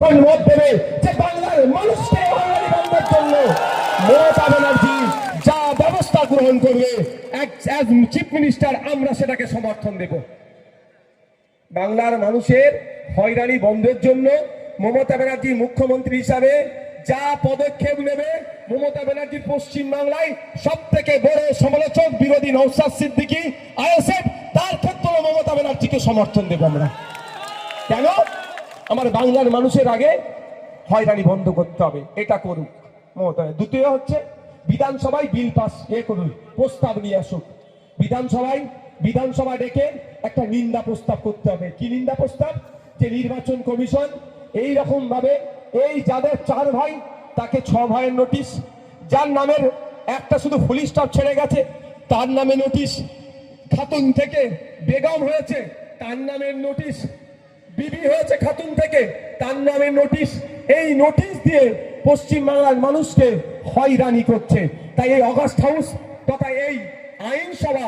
মত দেবে যে বাংলার মানুষকে বাঙালি বন্ধের জন্য মমতা ব্যানার্জি যা ব্যবস্থা গ্রহণ করবে অ্যাজ চিফ মিনিস্টার আমরা সেটাকে সমর্থন দেব। বাংলার মানুষের হয়রানি বন্ধের জন্য মমতা ব্যানার্জি মুখ্যমন্ত্রী হিসাবে যা পদক্ষেপ নেবে, মমতা ব্যানার্জির পশ্চিম বাংলায় সব থেকে বড় সমালোচক বিরোধী নওশাদ সিদ্দিকী আইএসএফ, তার ক্ষেত্রে মমতা ব্যানার্জিকে সমর্থন দেব আমরা। কেন? আমার বাংলার মানুষের আগে হয়রানি বন্ধ করতে হবে, এটা করুক মমতা। দ্বিতীয় হচ্ছে বিধানসভায় বিল পাস করুন, প্রস্তাব নিয়ে আসুক বিধানসভা ডেকে একটা নিন্দা প্রস্তাব করতে হবে। কি নিন্দা প্রস্তাব? যে নির্বাচন কমিশন এই রকম ভাবে এই যাদের 4 ভাই তাকে 6 ভাইয়ের নোটিশ, যার নামের একটা শুধু ফুল স্টপ ছেড়ে গেছে তার নামে নোটিশ, খাতুন থেকে বেগম হয়েছে তার নামের নোটিশ, বিবি হয়েছে খাতুন থেকে তার নামে নোটিশ, এই নোটিশ দিয়ে পশ্চিম বাংলার মানুষকে হয়রানি করছে। তাই এই অগাস্ট হাউস তথা এই আইনসভা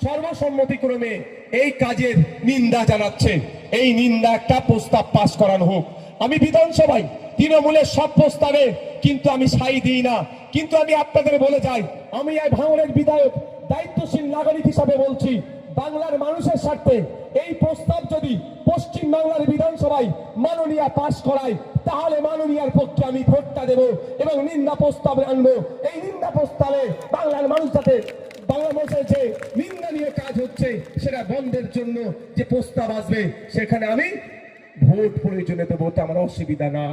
সর্বসম্মতিক্রমে এই কাজের নিন্দা জানাচ্ছে। এই নিন্দা একটা প্রস্তাব পাস করানো হোক। আমি বিধানসভায় তৃণমূলের সব প্রস্তাবে কিন্তু আমি সাই দিই না, কিন্তু আমি আপনাদের বলে যাই, আমি এই ভাঙড়ের বিধায়ক দায়িত্বশীল নাগরিক হিসাবে বলছি, বাংলার মানুষের স্বার্থে এই প্রস্তাব যদি পশ্চিম বাংলার বিধানসভায় মাননীয় পাশ করায় তাহলে মাননীয়ার পক্ষে আমি ভোটটা দেব এবং নিন্দা প্রস্তাব আনবো। এই নিন্দা প্রস্তাবে বাংলার মানুষ যাতে বাংলা মানুষের যে নিন্দনীয় কাজ হচ্ছে সেটা বন্ধের জন্য যে প্রস্তাব আসবে সেখানে আমি ভোট প্রয়োজনে দেবো, আমার অসুবিধা না।